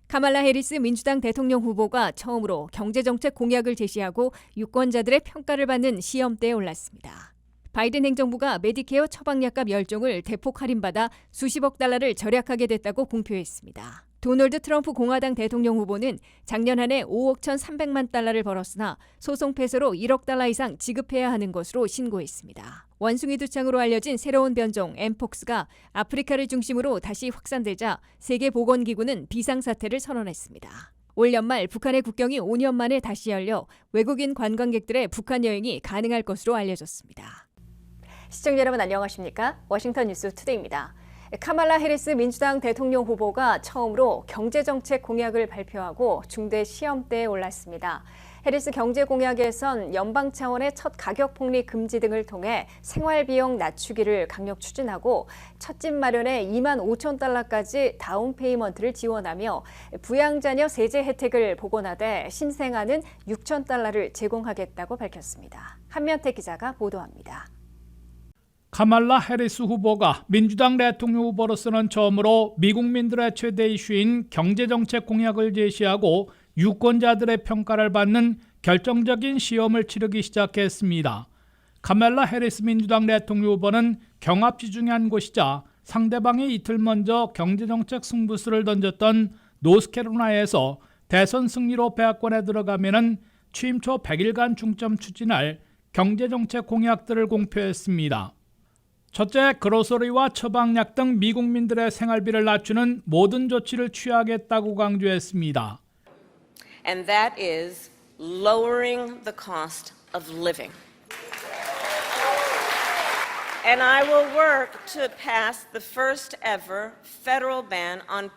카말라 해리스 민주당 대통령 후보가 처음으로 경제정책 공약을 제시하고 유권자들의 평가를 받는 시험대에 올랐습니다. 바이든 행정부가 메디케어 처방약값 10종을 대폭 할인받아 수십억 달러를 절약하게 됐다고 공표했습니다. 도널드 트럼프 공화당 대통령 후보는 작년 한 해 5억 1,300만 달러를 벌었으나 소송 패소로 1억 달러 이상 지급해야 하는 것으로 신고했습니다. 원숭이 두창으로 알려진 새로운 변종 엠폭스가 아프리카를 중심으로 다시 확산되자 세계보건기구는 비상사태를 선언했습니다. 올 연말 북한의 국경이 5년 만에 다시 열려 외국인 관광객들의 북한 여행이 가능할 것으로 알려졌습니다. 시청자 여러분 안녕하십니까? 워싱턴 뉴스 투데이입니다. 카말라 해리스 민주당 대통령 후보가 처음으로 경제정책 공약을 발표하고 중대 시험대에 올랐습니다. 해리스 경제 공약에선 연방 차원의 첫 가격 폭리 금지 등을 통해 생활비용 낮추기를 강력 추진하고 첫 집 마련에 2만 5천 달러까지 다운 페이먼트를 지원하며 부양자녀 세제 혜택을 복원하되 신생아는 6천 달러를 제공하겠다고 밝혔습니다. 한면태 기자가 보도합니다. 카말라 해리스 후보가 민주당 대통령 후보로서는 처음으로 미국민들의 최대 이슈인 경제정책 공약을 제시하고 유권자들의 평가를 받는 결정적인 시험을 치르기 시작했습니다. 카말라 해리스 민주당 대통령 후보는 경합지 중의 한 곳이자 상대방이 이틀 먼저 경제정책 승부수를 던졌던 노스캐롤라이나에서 대선 승리로 백악관에 들어가면은 취임 초 100일간 중점 추진할 경제정책 공약들을 공표했습니다. 첫째, 그로서리와 처방약 등 미국민들의 생활비를 낮추는 모든 조치를 취하겠다고 강조했습니다. And that is lowering the cost of living. And I will work to pass the first ever federal ban on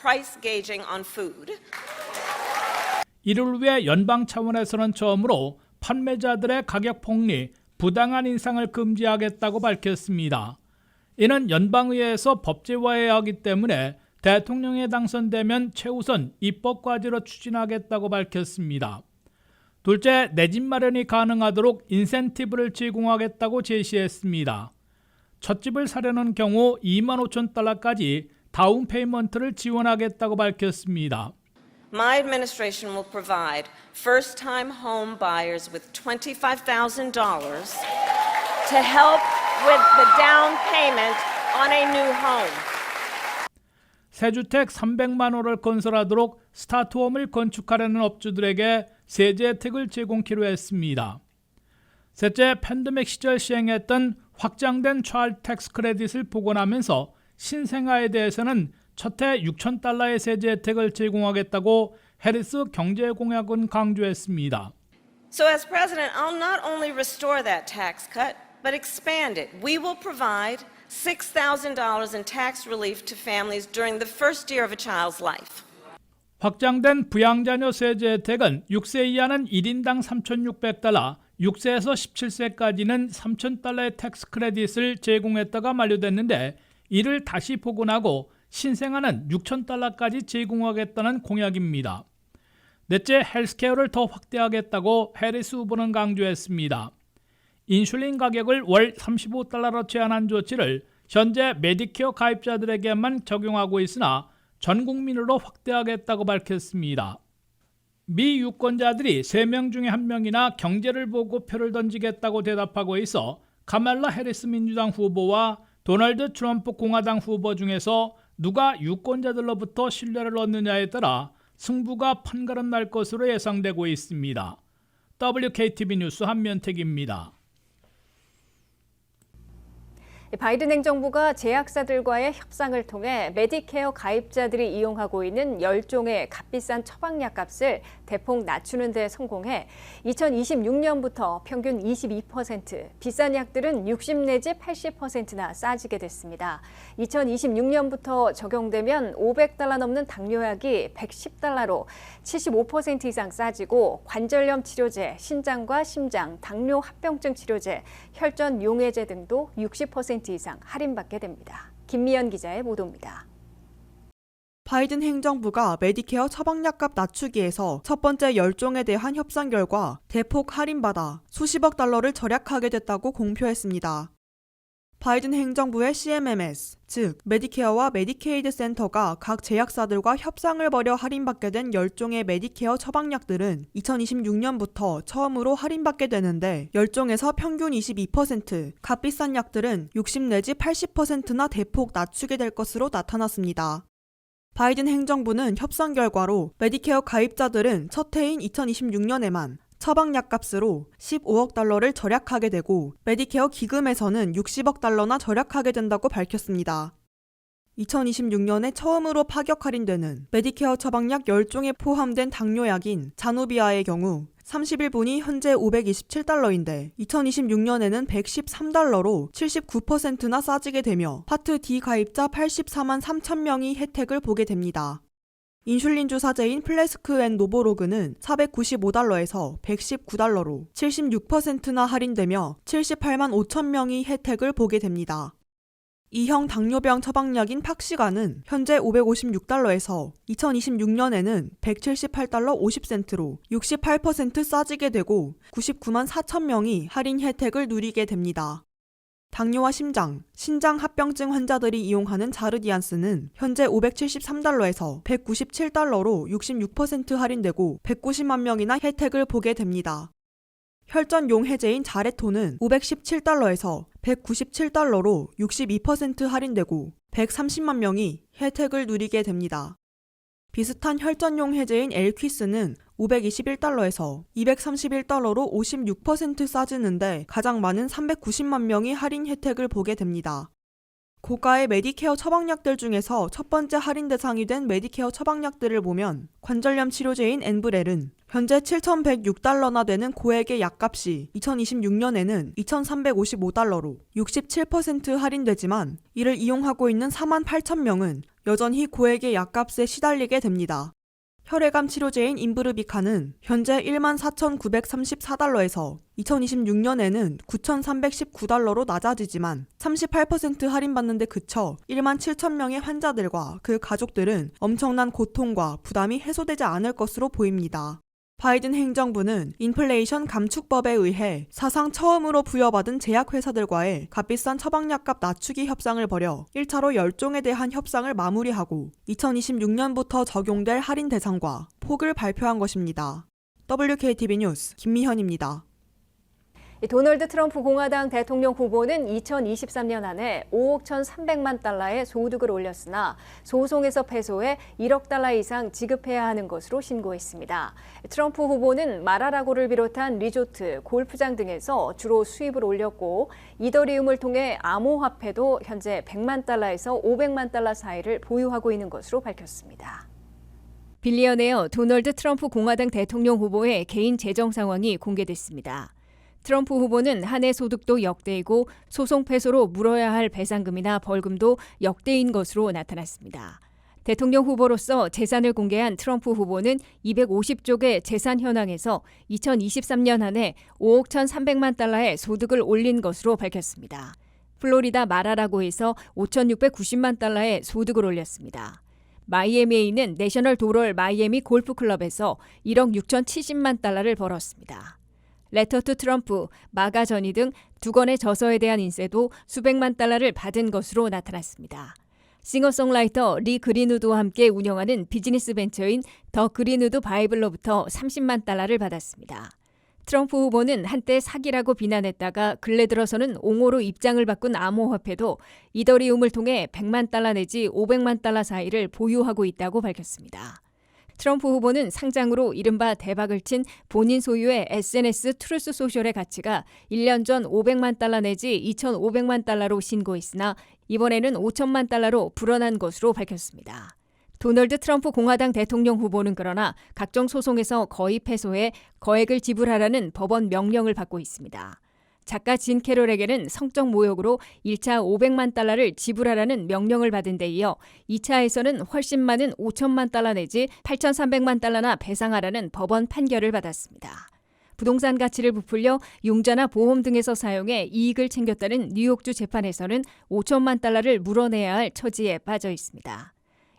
price gauging on food. 이를 위해 연방 차원에서는 처음으로 판매자들의 가격 폭리, 부당한 인상을 금지하겠다고 밝혔습니다. 이는 연방의회에서 법제화해야 하기 때문에 대통령에 당선되면 최우선 입법 과제로 추진하겠다고 밝혔습니다. 둘째, 내 집 마련이 가능하도록 인센티브를 제공하겠다고 제시했습니다. 첫 집을 사려는 경우 2만 5천 달러까지 다운 페이먼트를 지원하겠다고 밝혔습니다. My administration will provide first-time home buyers with $25,000 to help with the down payment on a new home. 새 주택 300만 호를 건설하도록 스타트홈을 건축하려는 업주들에게 세제 혜택을 제공키로 했습니다. 셋째, 팬데믹 시절 시행했던 확장된 차일드 텍스 크레딧을 복원하면서 신생아에 대해서는 첫 해 6천 달러의 세제 혜택을 제공하겠다고 해리스 경제 공약은 강조했습니다. So as president, I'll not only restore that tax cut, but expand it. We will provide $6,000 in tax relief to families during the first year of a child's life. 확장된 부양자녀 세제 혜택은 6세 이하는 1인당 3,600달러, 6세에서 17세까지는 3,000달러의 텍스 크레딧을 제공했다가 만료됐는데 이를 다시 복원하고 신생아는 6,000달러까지 제공하겠다는 공약입니다. 넷째, 헬스케어를 더 확대하겠다고 해리스 후보는 강조했습니다. 인슐린 가격을 월 35달러로 제한한 조치를 현재 메디케어 가입자들에게만 적용하고 있으나 전 국민으로 확대하겠다고 밝혔습니다. 미 유권자들이 3명 중에 1명이나 경제를 보고 표를 던지겠다고 대답하고 있어 카말라 해리스 민주당 후보와 도널드 트럼프 공화당 후보 중에서 누가 유권자들로부터 신뢰를 얻느냐에 따라 승부가 판가름 날 것으로 예상되고 있습니다. WKTV 뉴스 한면택입니다. 바이든 행정부가 제약사들과의 협상을 통해 메디케어 가입자들이 이용하고 있는 10종의 값비싼 처방약 값을 대폭 낮추는 데 성공해 2026년부터 평균 22%, 비싼 약들은 60 내지 80%나 싸지게 됐습니다. 2026년부터 적용되면 $500 넘는 당뇨약이 $110로 75% 이상 싸지고 관절염 치료제, 신장과 심장, 당뇨 합병증 치료제, 혈전 용해제 등도 60% 이상 할인받게 됩니다. 김미연 기자의 보도입니다. 바이든 행정부가 메디케어 처방약값 낮추기에서 첫 번째 10종에 대한 협상 결과 대폭 할인받아 수십억 달러를 절약하게 됐다고 공표했습니다. 바이든 행정부의 CMMS, 즉 메디케어와 메디케이드 센터가 각 제약사들과 협상을 벌여 할인받게 된 10종의 메디케어 처방약들은 2026년부터 처음으로 할인받게 되는데 10종에서 평균 22%, 값비싼 약들은 60 내지 80%나 대폭 낮추게 될 것으로 나타났습니다. 바이든 행정부는 협상 결과로 메디케어 가입자들은 첫 해인 2026년에만 처방약 값으로 15억 달러를 절약하게 되고 메디케어 기금에서는 60억 달러나 절약하게 된다고 밝혔습니다. 2026년에 처음으로 파격 할인되는 메디케어 처방약 10종에 포함된 당뇨약인 자누비아의 경우 30일분이 현재 527달러인데 2026년에는 113달러로 79%나 싸지게 되며 파트 D 가입자 84만 3천 명이 혜택을 보게 됩니다. 인슐린 주사제인 플래스크 앤 노보로그는 495달러에서 119달러로 76%나 할인되며 78만 5천 명이 혜택을 보게 됩니다. 2형 당뇨병 처방약인 팍시가는 현재 556달러에서 2026년에는 178달러 50센트로 68% 싸지게 되고 99만 4천 명이 할인 혜택을 누리게 됩니다. 당뇨와 심장, 신장 합병증 환자들이 이용하는 자르디안스는 현재 573달러에서 197달러로 66% 할인되고 190만 명이나 혜택을 보게 됩니다. 혈전용 해제인 자레토는 517달러에서 197달러로 62% 할인되고 130만 명이 혜택을 누리게 됩니다. 비슷한 혈전용 해제인 엘퀴스는 521달러에서 231달러로 56% 싸지는데 가장 많은 390만 명이 할인 혜택을 보게 됩니다. 고가의 메디케어 처방약들 중에서 첫 번째 할인 대상이 된 메디케어 처방약들을 보면 관절염 치료제인 엔브렐은 현재 7,106달러나 되는 고액의 약값이 2026년에는 2,355달러로 67% 할인되지만 이를 이용하고 있는 4만 8천 명은 여전히 고액의 약값에 시달리게 됩니다. 혈액암 치료제인 임브르비카는 현재 1만 4,934달러에서 2026년에는 9,319달러로 낮아지지만 38% 할인받는 데 그쳐 1만 7천 명의 환자들과 그 가족들은 엄청난 고통과 부담이 해소되지 않을 것으로 보입니다. 바이든 행정부는 인플레이션 감축법에 의해 사상 처음으로 부여받은 제약회사들과의 값비싼 처방약값 낮추기 협상을 벌여 1차로 10종에 대한 협상을 마무리하고 2026년부터 적용될 할인 대상과 폭을 발표한 것입니다. WKTV 뉴스 김미현입니다. 도널드 트럼프 공화당 대통령 후보는 2023년 안에 5억 1,300만 달러의 소득을 올렸으나 소송에서 패소해 1억 달러 이상 지급해야 하는 것으로 신고했습니다. 트럼프 후보는 마라라고를 비롯한 리조트, 골프장 등에서 주로 수입을 올렸고 이더리움을 통해 암호화폐도 현재 100만 달러에서 500만 달러 사이를 보유하고 있는 것으로 밝혔습니다. 빌리어네어 도널드 트럼프 공화당 대통령 후보의 개인 재정 상황이 공개됐습니다. 트럼프 후보는 한 해 소득도 역대이고 소송 패소로 물어야 할 배상금이나 벌금도 역대인 것으로 나타났습니다. 대통령 후보로서 재산을 공개한 트럼프 후보는 250쪽의 재산 현황에서 2023년 한 해 5억 1,300만 달러의 소득을 올린 것으로 밝혔습니다. 플로리다 마라라고에서 5,690만 달러의 소득을 올렸습니다. 마이애미에 있는 내셔널 도럴 마이애미 골프클럽에서 1억 6,070만 달러를 벌었습니다. 레터 투 트럼프, 마가 전의 등 두 건의 저서에 대한 인세도 수백만 달러를 받은 것으로 나타났습니다. 싱어송라이터 리 그린우드와 함께 운영하는 비즈니스 벤처인 더 그린우드 바이블로부터 30만 달러를 받았습니다. 트럼프 후보는 한때 사기라고 비난했다가 근래 들어서는 옹호로 입장을 바꾼 암호화폐도 이더리움을 통해 100만 달러 내지 500만 달러 사이를 보유하고 있다고 밝혔습니다. 트럼프 후보는 상장으로 이른바 대박을 친 본인 소유의 SNS 트루스 소셜의 가치가 1년 전 500만 달러 내지 2,500만 달러로 신고했으나 이번에는 5천만 달러로 불어난 것으로 밝혔습니다. 도널드 트럼프 공화당 대통령 후보는 그러나 각종 소송에서 거의 패소해 거액을 지불하라는 법원 명령을 받고 있습니다. 작가 진 캐롤에게는 성적 모욕으로 1차 500만 달러를 지불하라는 명령을 받은 데 이어 2차에서는 훨씬 많은 5천만 달러 내지 8,300만 달러나 배상하라는 법원 판결을 받았습니다. 부동산 가치를 부풀려 융자나 보험 등에서 사용해 이익을 챙겼다는 뉴욕주 재판에서는 5천만 달러를 물어내야 할 처지에 빠져 있습니다.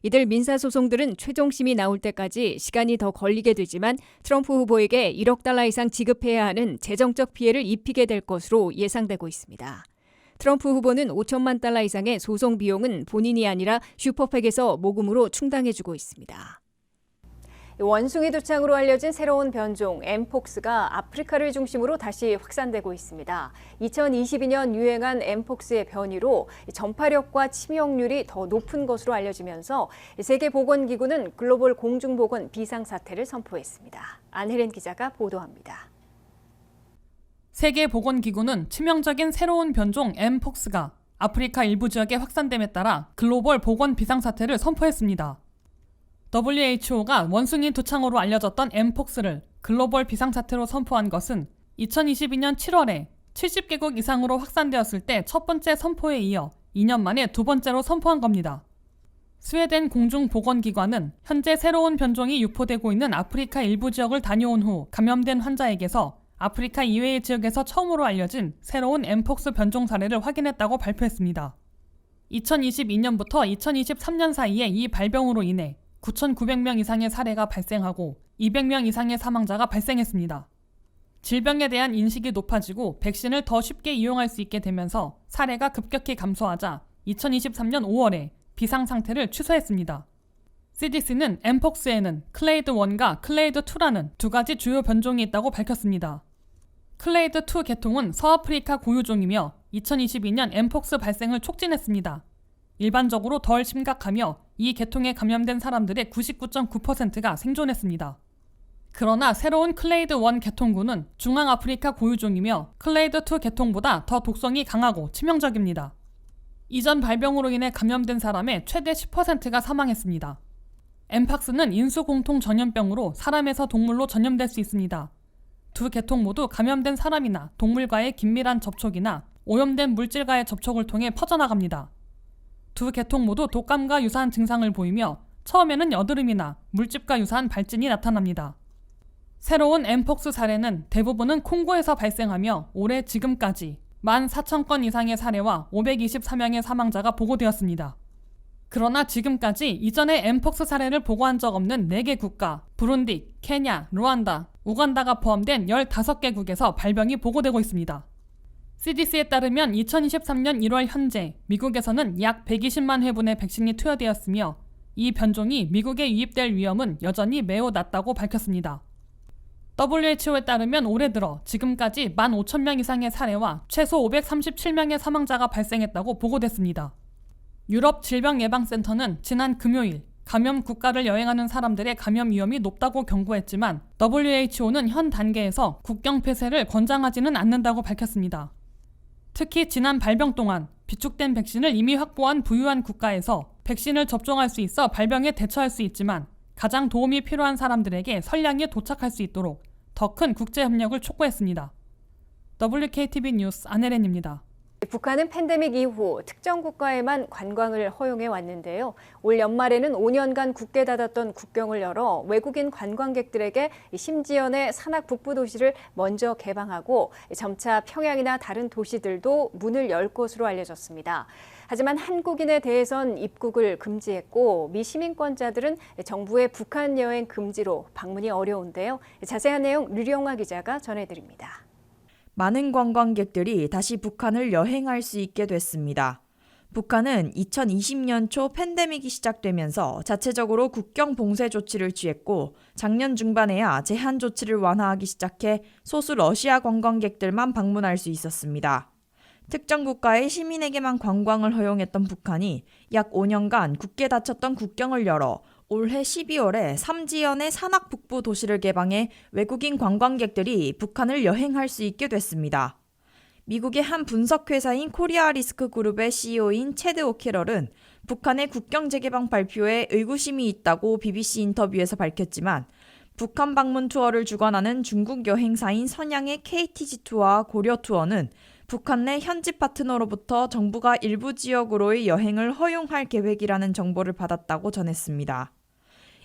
이들 민사소송들은 최종심이 나올 때까지 시간이 더 걸리게 되지만 트럼프 후보에게 1억 달러 이상 지급해야 하는 재정적 피해를 입히게 될 것으로 예상되고 있습니다. 트럼프 후보는 5천만 달러 이상의 소송 비용은 본인이 아니라 슈퍼팩에서 모금으로 충당해주고 있습니다. 원숭이 두창으로 알려진 새로운 변종 엠폭스가 아프리카를 중심으로 다시 확산되고 있습니다. 2022년 유행한 엠폭스의 변이로 전파력과 치명률이 더 높은 것으로 알려지면서 세계보건기구는 글로벌 공중보건 비상사태를 선포했습니다. 안혜린 기자가 보도합니다. 세계보건기구는 치명적인 새로운 변종 엠폭스가 아프리카 일부 지역에 확산됨에 따라 글로벌 보건 비상사태를 선포했습니다. WHO가 원숭이 두창으로 알려졌던 엠폭스를 글로벌 비상사태로 선포한 것은 2022년 7월에 70개국 이상으로 확산되었을 때 첫 번째 선포에 이어 2년 만에 두 번째로 선포한 겁니다. 스웨덴 공중보건기관은 현재 새로운 변종이 유포되고 있는 아프리카 일부 지역을 다녀온 후 감염된 환자에게서 아프리카 이외의 지역에서 처음으로 알려진 새로운 엠폭스 변종 사례를 확인했다고 발표했습니다. 2022년부터 2023년 사이에 이 발병으로 인해 9,900명 이상의 사례가 발생하고 200명 이상의 사망자가 발생했습니다. 질병에 대한 인식이 높아지고 백신을 더 쉽게 이용할 수 있게 되면서 사례가 급격히 감소하자 2023년 5월에 비상상태를 취소했습니다. CDC는 엠폭스에는 클레이드 1과 클레이드 2라는 두 가지 주요 변종이 있다고 밝혔습니다. 클레이드 2 계통은 서아프리카 고유종이며 2022년 엠폭스 발생을 촉진했습니다. 일반적으로 덜 심각하며 이 계통에 감염된 사람들의 99.9%가 생존했습니다. 그러나 새로운 클레이드 1 계통군은 중앙아프리카 고유종이며 클레이드 2 계통보다 더 독성이 강하고 치명적입니다. 이전 발병으로 인해 감염된 사람의 최대 10%가 사망했습니다. 엠팍스는 인수공통 전염병으로 사람에서 동물로 전염될 수 있습니다. 두 계통 모두 감염된 사람이나 동물과의 긴밀한 접촉이나 오염된 물질과의 접촉을 통해 퍼져나갑니다. 두 계통 모두 독감과 유사한 증상을 보이며 처음에는 여드름이나 물집과 유사한 발진이 나타납니다. 새로운 엠폭스 사례는 대부분은 콩고에서 발생하며 올해 지금까지 14,000건 이상의 사례와 524명의 사망자가 보고되었습니다. 그러나 지금까지 이전에 엠폭스 사례를 보고한 적 없는 4개 국가, 부룬디, 케냐, 루안다, 우간다가 포함된 15개국에서 발병이 보고되고 있습니다. CDC에 따르면 2023년 1월 현재 미국에서는 약 120만 회분의 백신이 투여되었으며 이 변종이 미국에 유입될 위험은 여전히 매우 낮다고 밝혔습니다. WHO에 따르면 올해 들어 지금까지 15,000명 이상의 사례와 최소 537명의 사망자가 발생했다고 보고됐습니다. 유럽 질병예방센터는 지난 금요일 감염 국가를 여행하는 사람들의 감염 위험이 높다고 경고했지만 WHO는 현 단계에서 국경 폐쇄를 권장하지는 않는다고 밝혔습니다. 특히 지난 발병 동안 비축된 백신을 이미 확보한 부유한 국가에서 백신을 접종할 수 있어 발병에 대처할 수 있지만 가장 도움이 필요한 사람들에게 선량히 도착할 수 있도록 더 큰 국제 협력을 촉구했습니다. WKTV 뉴스 안혜린입니다. 북한은 팬데믹 이후 특정 국가에만 관광을 허용해 왔는데요. 올 연말에는 5년간 굳게 닫았던 국경을 열어 외국인 관광객들에게 심지연의 산악 북부 도시를 먼저 개방하고 점차 평양이나 다른 도시들도 문을 열 것으로 알려졌습니다. 하지만 한국인에 대해선 입국을 금지했고 미시민권자들은 정부의 북한 여행 금지로 방문이 어려운데요. 자세한 내용 류령화 기자가 전해드립니다. 많은 관광객들이 다시 북한을 여행할 수 있게 됐습니다. 북한은 2020년 초 팬데믹이 시작되면서 자체적으로 국경 봉쇄 조치를 취했고 작년 중반에야 제한 조치를 완화하기 시작해 소수 러시아 관광객들만 방문할 수 있었습니다. 특정 국가의 시민에게만 관광을 허용했던 북한이 약 5년간 굳게 닫혔던 국경을 열어 올해 12월에 삼지연의 산악 북부 도시를 개방해 외국인 관광객들이 북한을 여행할 수 있게 됐습니다. 미국의 한 분석회사인 코리아 리스크 그룹의 CEO인 체드 오케럴은 북한의 국경 재개방 발표에 의구심이 있다고 BBC 인터뷰에서 밝혔지만 북한 방문 투어를 주관하는 중국 여행사인 선양의 KTG 투어와 고려 투어는 북한 내 현지 파트너로부터 정부가 일부 지역으로의 여행을 허용할 계획이라는 정보를 받았다고 전했습니다.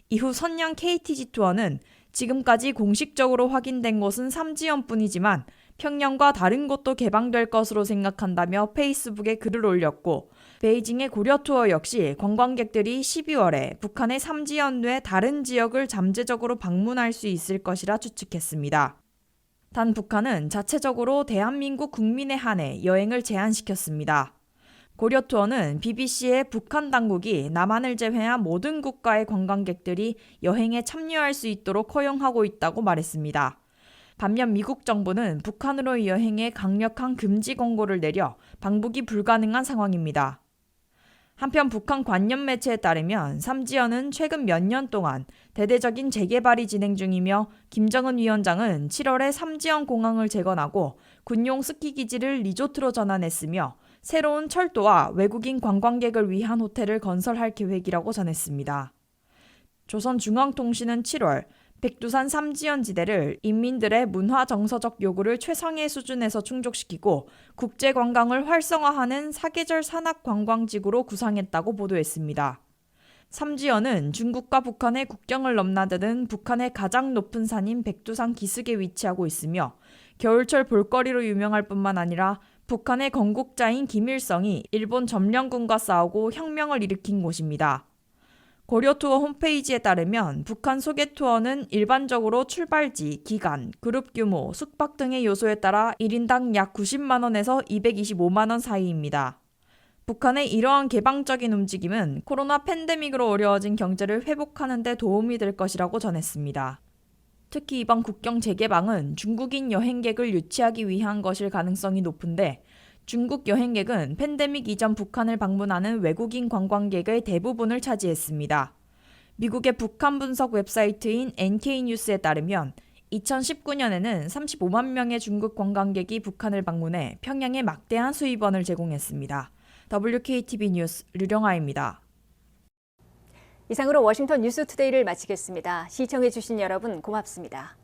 이후 선양 KTG 투어는 지금까지 공식적으로 확인된 곳은 삼지연뿐이지만 평양과 다른 곳도 개방될 것으로 생각한다며 페이스북에 글을 올렸고 베이징의 고려 투어 역시 관광객들이 12월에 북한의 삼지연 외 다른 지역을 잠재적으로 방문할 수 있을 것이라 추측했습니다. 단 북한은 자체적으로 대한민국 국민에 한해 여행을 제한시켰습니다. 고려 투어는 BBC의 북한 당국이 남한을 제외한 모든 국가의 관광객들이 여행에 참여할 수 있도록 허용하고 있다고 말했습니다. 반면 미국 정부는 북한으로의 여행에 강력한 금지 권고를 내려 방북이 불가능한 상황입니다. 한편 북한 관련 매체에 따르면 삼지연은 최근 몇 년 동안 대대적인 재개발이 진행 중이며 김정은 위원장은 7월에 삼지연 공항을 재건하고 군용 스키 기지를 리조트로 전환했으며 새로운 철도와 외국인 관광객을 위한 호텔을 건설할 계획이라고 전했습니다. 조선중앙통신은 7월 백두산 삼지연 지대를 인민들의 문화 정서적 요구를 최상의 수준에서 충족시키고 국제 관광을 활성화하는 사계절 산악 관광지구로 구상했다고 보도했습니다. 삼지연은 중국과 북한의 국경을 넘나드는 북한의 가장 높은 산인 백두산 기슭에 위치하고 있으며 겨울철 볼거리로 유명할 뿐만 아니라 북한의 건국자인 김일성이 일본 점령군과 싸우고 혁명을 일으킨 곳입니다. 고려 투어 홈페이지에 따르면 북한 소개 투어는 일반적으로 출발지, 기간, 그룹 규모, 숙박 등의 요소에 따라 1인당 약 90만 원에서 225만 원 사이입니다. 북한의 이러한 개방적인 움직임은 코로나 팬데믹으로 어려워진 경제를 회복하는 데 도움이 될 것이라고 전했습니다. 특히 이번 국경 재개방은 중국인 여행객을 유치하기 위한 것일 가능성이 높은데 중국 여행객은 팬데믹 이전 북한을 방문하는 외국인 관광객의 대부분을 차지했습니다. 미국의 북한 분석 웹사이트인 NK뉴스에 따르면 2019년에는 35만 명의 중국 관광객이 북한을 방문해 평양에 막대한 수입원을 제공했습니다. WKTV 뉴스 류령아입니다. 이상으로 워싱턴 뉴스투데이를 마치겠습니다. 시청해주신 여러분 고맙습니다.